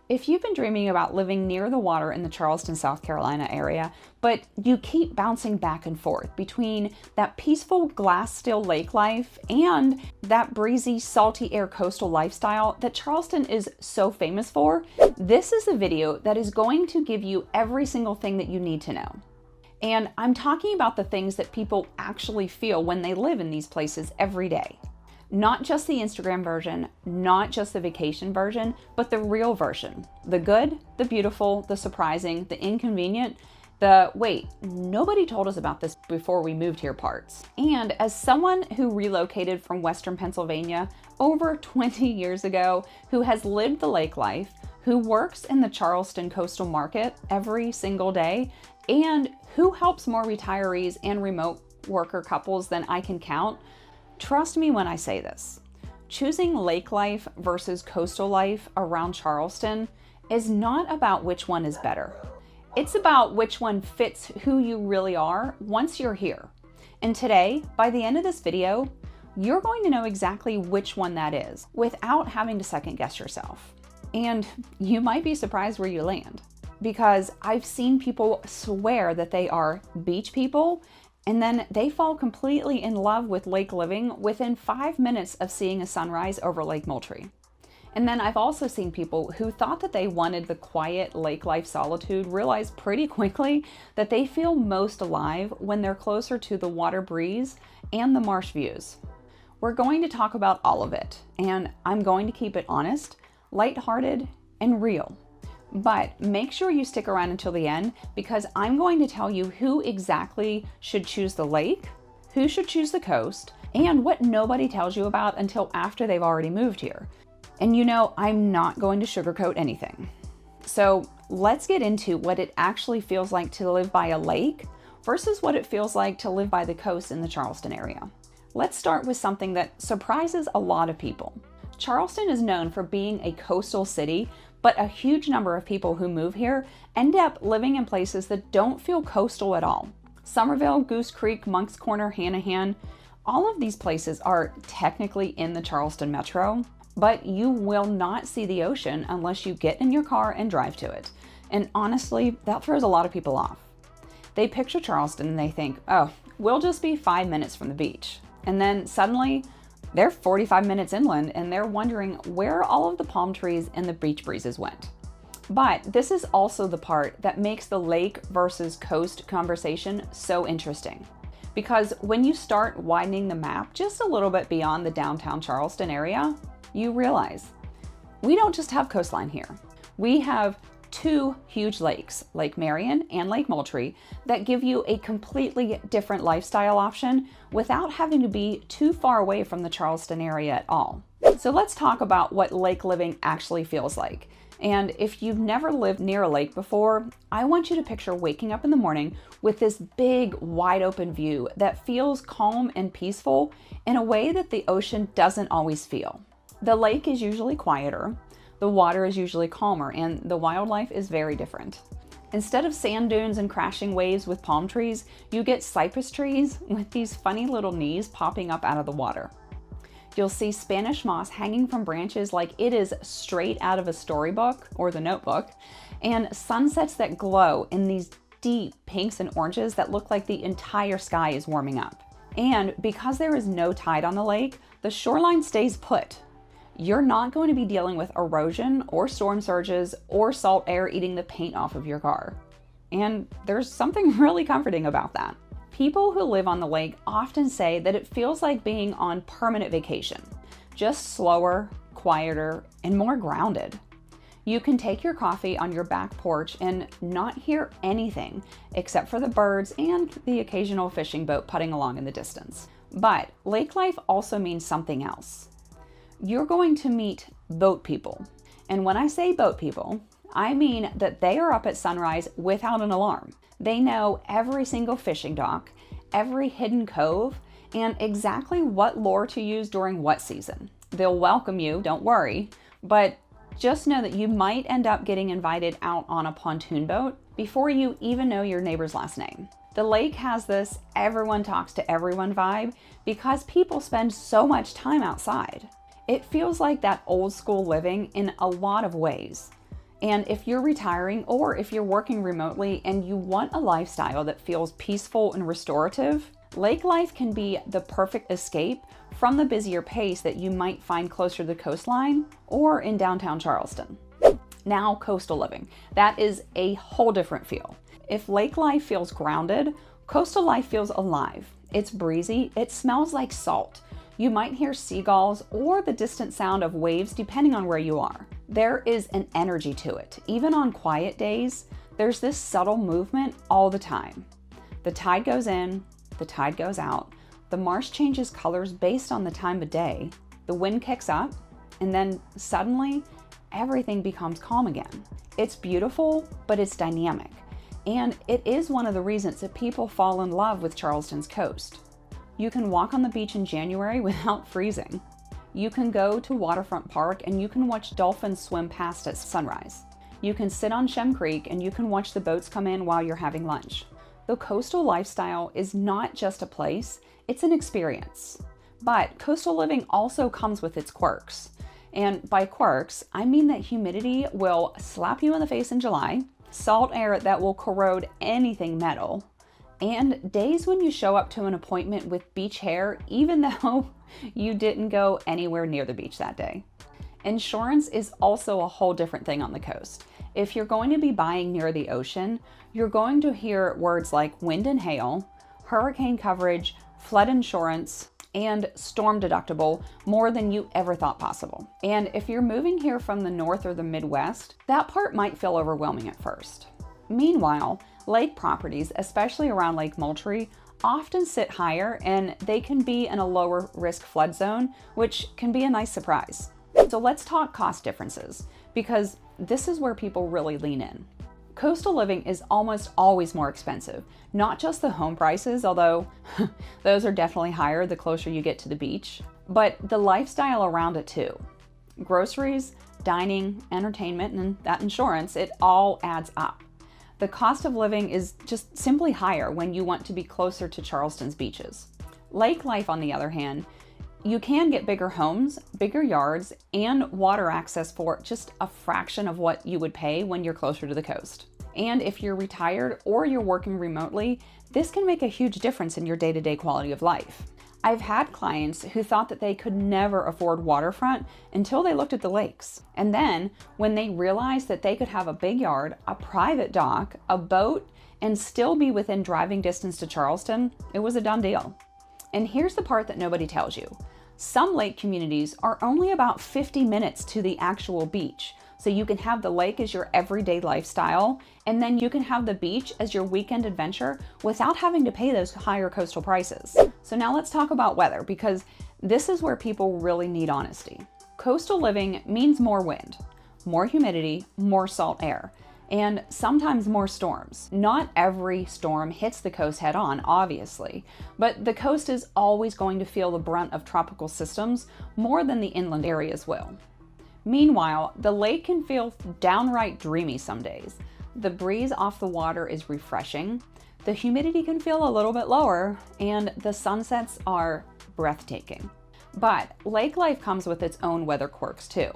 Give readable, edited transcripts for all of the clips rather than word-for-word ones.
If you've been dreaming about living near the water in the Charleston, South Carolina area, but you keep bouncing back and forth between that peaceful glass still lake life and that breezy, salty air coastal lifestyle that Charleston is so famous for, this is a video that is going to give you every single thing that you need to know. And I'm talking about the things that people actually feel when they live in these places every day. Not just the Instagram version, not just the vacation version, but the real version. The good, the beautiful, the surprising, the inconvenient, the wait, nobody told us about this before we moved here parts. And as someone who relocated from Western Pennsylvania over 20 years ago, who has lived the lake life, who works in the Charleston coastal market every single day, and who helps more retirees and remote worker couples than I can count, trust me when I say this. Choosing lake life versus coastal life around Charleston is not about which one is better. It's about which one fits who you really are once you're here. And today, by the end of this video, you're going to know exactly which one that is without having to second guess yourself. And you might be surprised where you land, because I've seen people swear that they are beach people and then they fall completely in love with lake living within 5 minutes of seeing a sunrise over Lake Moultrie. And then I've also seen people who thought that they wanted the quiet lake life solitude realize pretty quickly that they feel most alive when they're closer to the water breeze and the marsh views. We're going to talk about all of it, and I'm going to keep it honest, lighthearted, and real. But make sure you stick around until the end, because I'm going to tell you who exactly should choose the lake, who should choose the coast, and what nobody tells you about until after they've already moved here. And you know, I'm not going to sugarcoat anything. So let's get into what it actually feels like to live by a lake versus what it feels like to live by the coast in the Charleston area. Let's start with something that surprises a lot of people. Charleston is known for being a coastal city, but a huge number of people who move here end up living in places that don't feel coastal at all. Somerville, Goose Creek, Moncks Corner, Hanahan, all of these places are technically in the Charleston metro, but you will not see the ocean unless you get in your car and drive to it. And honestly, that throws a lot of people off. They picture Charleston and they think, oh, we'll just be 5 minutes from the beach. And then suddenly, they're 45 minutes inland and they're wondering where all of the palm trees and the beach breezes went. But this is also the part that makes the lake versus coast conversation so interesting. Because when you start widening the map just a little bit beyond the downtown Charleston area, you realize we don't just have coastline here. We have two huge lakes, Lake Marion and Lake Moultrie, that give you a completely different lifestyle option without having to be too far away from the Charleston area at all. So let's talk about what lake living actually feels like. And if you've never lived near a lake before, I want you to picture waking up in the morning with this big, wide open view that feels calm and peaceful in a way that the ocean doesn't always feel. The lake is usually quieter, the water is usually calmer, and the wildlife is very different. Instead of sand dunes and crashing waves with palm trees, you get cypress trees with these funny little knees popping up out of the water. You'll see Spanish moss hanging from branches like it is straight out of a storybook or The Notebook, and sunsets that glow in these deep pinks and oranges that look like the entire sky is warming up. And because there is no tide on the lake, the shoreline stays put. You're not going to be dealing with erosion or storm surges or salt air eating the paint off of your car. And there's something really comforting about that. People who live on the lake often say that it feels like being on permanent vacation, just slower, quieter, and more grounded. You can take your coffee on your back porch and not hear anything except for the birds and the occasional fishing boat putting along in the distance. But lake life also means something else. You're going to meet boat people. And when I say boat people, I mean that they are up at sunrise without an alarm. They know every single fishing dock, every hidden cove, and exactly what lure to use during what season. They'll welcome you, don't worry, but just know that you might end up getting invited out on a pontoon boat before you even know your neighbor's last name. The lake has this everyone talks to everyone vibe because people spend so much time outside. It feels like that old school living in a lot of ways. And if you're retiring or if you're working remotely and you want a lifestyle that feels peaceful and restorative, lake life can be the perfect escape from the busier pace that you might find closer to the coastline or in downtown Charleston. Now, coastal living. That is a whole different feel. If lake life feels grounded, coastal life feels alive. It's breezy, it smells like salt. You might hear seagulls or the distant sound of waves depending on where you are. There is an energy to it. Even on quiet days, there's this subtle movement all the time. The tide goes in, the tide goes out, the marsh changes colors based on the time of day, the wind kicks up, and then suddenly everything becomes calm again. It's beautiful, but it's dynamic. And it is one of the reasons that people fall in love with Charleston's coast. You can walk on the beach in January without freezing. You can go to Waterfront Park and you can watch dolphins swim past at sunrise. You can sit on Shem Creek and you can watch the boats come in while you're having lunch. The coastal lifestyle is not just a place, it's an experience. But coastal living also comes with its quirks. And by quirks, I mean that humidity will slap you in the face in July, salt air that will corrode anything metal, and days when you show up to an appointment with beach hair even though you didn't go anywhere near the beach that day. Insurance is also a whole different thing on the coast. If you're going to be buying near the ocean, you're going to hear words like wind and hail, hurricane coverage, flood insurance, and storm deductible more than you ever thought possible. And if you're moving here from the North or the Midwest, that part might feel overwhelming at first. Meanwhile, lake properties, especially around Lake Moultrie, often sit higher and they can be in a lower risk flood zone, which can be a nice surprise. So let's talk cost differences, because this is where people really lean in. Coastal living is almost always more expensive, not just the home prices, although those are definitely higher the closer you get to the beach, but the lifestyle around it too. Groceries, dining, entertainment, and that insurance, it all adds up. The cost of living is just simply higher when you want to be closer to Charleston's beaches. Lake life, on the other hand, you can get bigger homes, bigger yards, and water access for just a fraction of what you would pay when you're closer to the coast. And if you're retired or you're working remotely, this can make a huge difference in your day-to-day quality of life. I've had clients who thought that they could never afford waterfront until they looked at the lakes. And then when they realized that they could have a big yard, a private dock, a boat, and still be within driving distance to Charleston, it was a done deal. And here's the part that nobody tells you. Some lake communities are only about 50 minutes to the actual beach. So you can have the lake as your everyday lifestyle, and then you can have the beach as your weekend adventure without having to pay those higher coastal prices. So now let's talk about weather, because this is where people really need honesty. Coastal living means more wind, more humidity, more salt air, and sometimes more storms. Not every storm hits the coast head on, obviously, but the coast is always going to feel the brunt of tropical systems more than the inland areas will. Meanwhile, the lake can feel downright dreamy some days. The breeze off the water is refreshing, the humidity can feel a little bit lower, and the sunsets are breathtaking. But lake life comes with its own weather quirks too.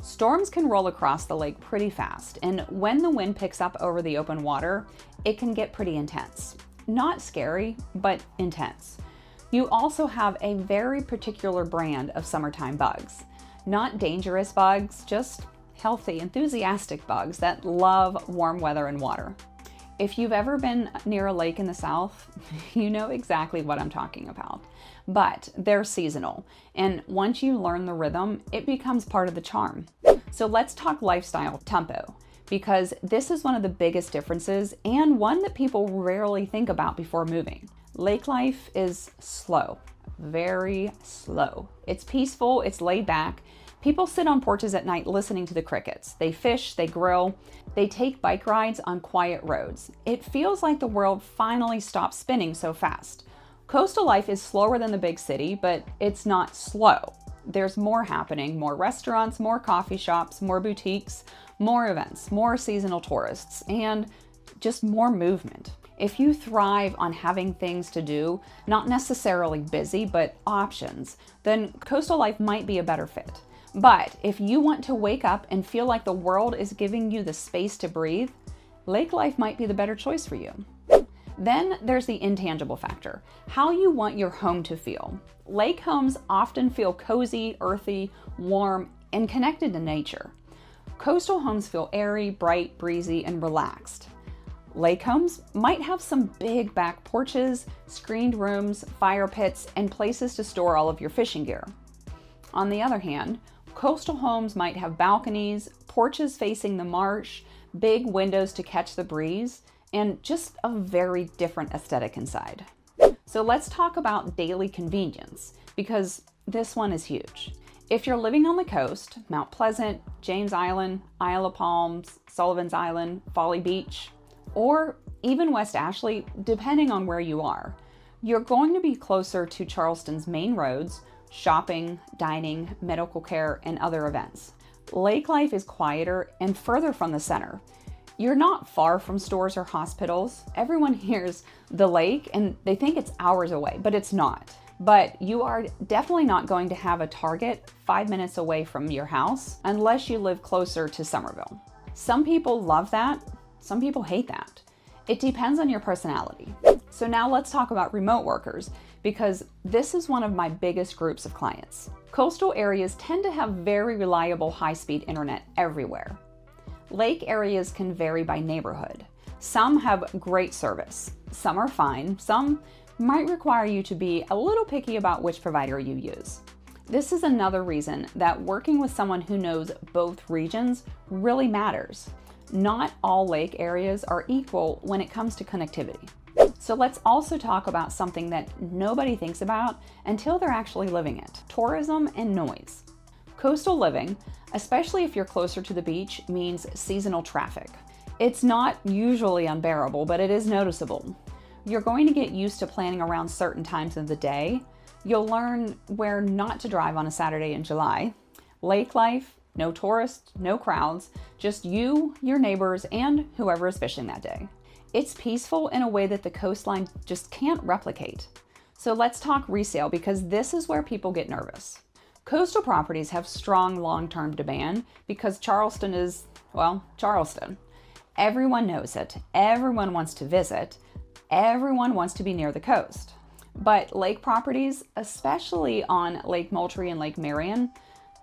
Storms can roll across the lake pretty fast, and when the wind picks up over the open water, it can get pretty intense. Not scary, but intense. You also have a very particular brand of summertime bugs. Not dangerous bugs, just healthy, enthusiastic bugs that love warm weather and water. If you've ever been near a lake in the South, you know exactly what I'm talking about. But they're seasonal, and once you learn the rhythm, it becomes part of the charm. So let's talk lifestyle tempo, because this is one of the biggest differences and one that people rarely think about before moving. Lake life is slow, very slow. It's peaceful, it's laid back. People sit on porches at night listening to the crickets. They fish, they grill, they take bike rides on quiet roads. It feels like the world finally stopped spinning so fast. Coastal life is slower than the big city, but it's not slow. There's more happening, more restaurants, more coffee shops, more boutiques, more events, more seasonal tourists, and just more movement. If you thrive on having things to do, not necessarily busy, but options, then coastal life might be a better fit. But if you want to wake up and feel like the world is giving you the space to breathe, lake life might be the better choice for you. Then there's the intangible factor, how you want your home to feel. Lake homes often feel cozy, earthy, warm, and connected to nature. Coastal homes feel airy, bright, breezy, and relaxed. Lake homes might have some big back porches, screened rooms, fire pits, and places to store all of your fishing gear. On the other hand, coastal homes might have balconies, porches facing the marsh, big windows to catch the breeze, and just a very different aesthetic inside. So let's talk about daily convenience, because this one is huge. If you're living on the coast, Mount Pleasant, James Island, Isle of Palms, Sullivan's Island, Folly Beach, or even West Ashley, depending on where you are, you're going to be closer to Charleston's main roads, shopping, dining, medical care, and other events. Lake life is quieter and further from the center. You're not far from stores or hospitals. Everyone hears the lake and they think it's hours away, but it's not. But you are definitely not going to have a Target 5 minutes away from your house unless you live closer to Somerville. Some people love that, some people hate that. It depends on your personality. So now let's talk about remote workers, because this is one of my biggest groups of clients. Coastal areas tend to have very reliable high-speed internet everywhere. Lake areas can vary by neighborhood. Some have great service, some are fine, some might require you to be a little picky about which provider you use. This is another reason that working with someone who knows both regions really matters. Not all lake areas are equal when it comes to connectivity. So let's also talk about something that nobody thinks about until they're actually living it: tourism and noise. Coastal living, especially if you're closer to the beach, means seasonal traffic. It's not usually unbearable, but it is noticeable. You're going to get used to planning around certain times of the day. You'll learn where not to drive on a Saturday in July. Lake life, no tourists, no crowds, just you, your neighbors, and whoever is fishing that day. It's peaceful in a way that the coastline just can't replicate. So let's talk resale, because this is where people get nervous. Coastal properties have strong long-term demand because Charleston is, well, Charleston. Everyone knows it, everyone wants to visit, everyone wants to be near the coast. But lake properties, especially on Lake Moultrie and Lake Marion,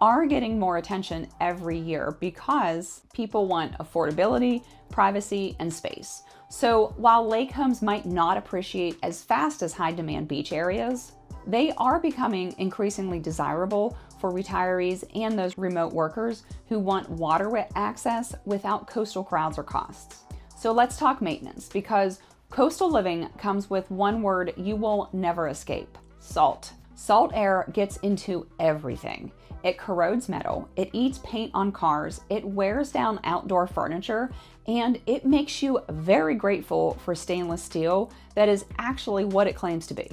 are getting more attention every year because people want affordability, privacy, and space. So while lake homes might not appreciate as fast as high-demand beach areas, they are becoming increasingly desirable for retirees and those remote workers who want water access without coastal crowds or costs. So let's talk maintenance, because coastal living comes with one word you will never escape: salt. Salt air gets into everything. It corrodes metal, it eats paint on cars, it wears down outdoor furniture, and it makes you very grateful for stainless steel that is actually what it claims to be.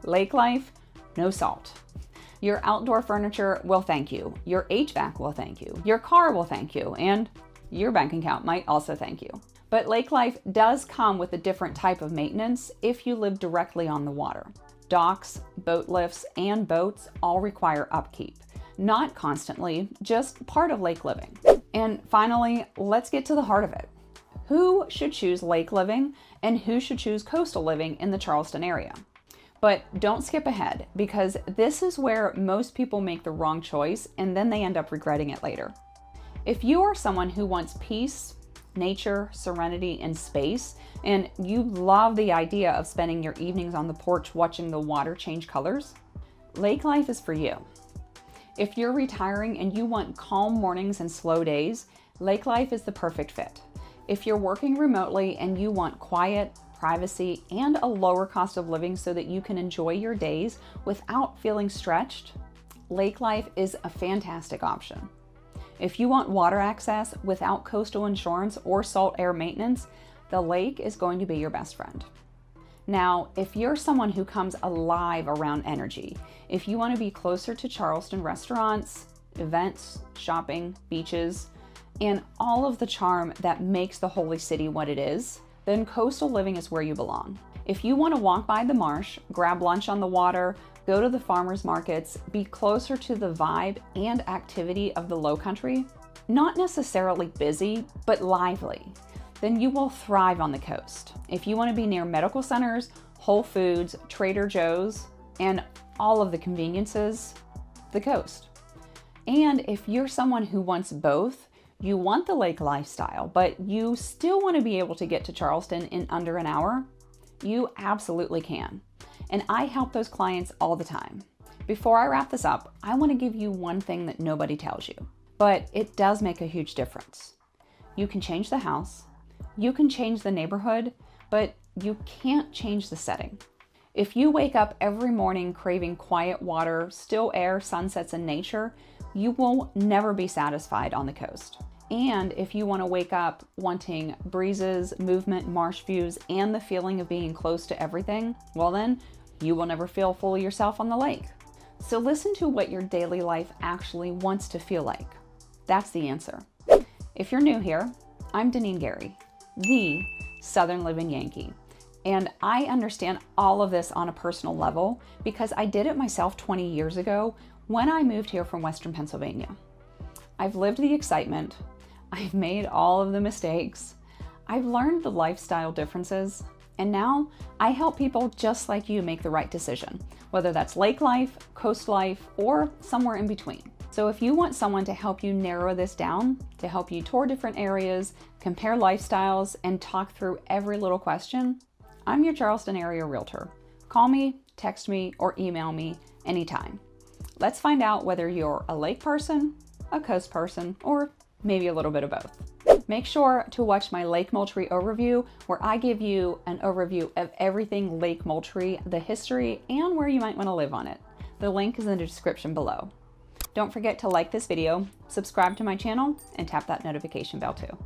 Lake life, no salt. Your outdoor furniture will thank you, your HVAC will thank you, your car will thank you, and your bank account might also thank you. But lake life does come with a different type of maintenance if you live directly on the water. Docks, boat lifts, and boats all require upkeep. Not constantly, just part of lake living. And finally, let's get to the heart of it. Who should choose lake living and who should choose coastal living in the Charleston area? But don't skip ahead, because this is where most people make the wrong choice and then they end up regretting it later. If you are someone who wants peace, nature, serenity, and space, and you love the idea of spending your evenings on the porch watching the water change colors, lake life is for you. If you're retiring and you want calm mornings and slow days, lake life is the perfect fit. If you're working remotely and you want quiet, privacy, and a lower cost of living so that you can enjoy your days without feeling stretched, lake life is a fantastic option. If you want water access without coastal insurance or salt air maintenance, the lake is going to be your best friend. Now, if you're someone who comes alive around energy, if you want to be closer to Charleston restaurants, events, shopping, beaches, and all of the charm that makes the holy city what it is, then coastal living is where you belong. If you want to walk by the marsh, grab lunch on the water, go to the farmers markets, be closer to the vibe and activity of the Lowcountry, not necessarily busy, but lively, then you will thrive on the coast. If you want to be near medical centers, Whole Foods, Trader Joe's, and all of the conveniences, the coast. And if you're someone who wants both, you want the lake lifestyle, but you still want to be able to get to Charleston in under an hour, you absolutely can. And I help those clients all the time. Before I wrap this up, I want to give you one thing that nobody tells you, but it does make a huge difference. You can change the house, you can change the neighborhood, but you can't change the setting. If you wake up every morning craving quiet water, still air, sunsets, and nature, you will never be satisfied on the coast. And if you want to wake up wanting breezes, movement, marsh views, and the feeling of being close to everything, well then, you will never feel fully yourself on the lake. So listen to what your daily life actually wants to feel like. That's the answer. If you're new here, I'm Deneene Guerry, the Southern Living Yankee. And I understand all of this on a personal level because I did it myself 20 years ago when I moved here from Western Pennsylvania. I've lived the excitement, I've made all of the mistakes, I've learned the lifestyle differences, and now I help people just like you make the right decision, whether that's lake life, coast life, or somewhere in between. So if you want someone to help you narrow this down, to help you tour different areas, compare lifestyles, and talk through every little question, I'm your Charleston area realtor. Call me, text me, or email me anytime. Let's find out whether you're a lake person, a coast person, or maybe a little bit of both. Make sure to watch my Lake Moultrie overview, where I give you an overview of everything Lake Moultrie, the history, and where you might want to live on it. The link is in the description below. Don't forget to like this video, subscribe to my channel, and tap that notification bell too.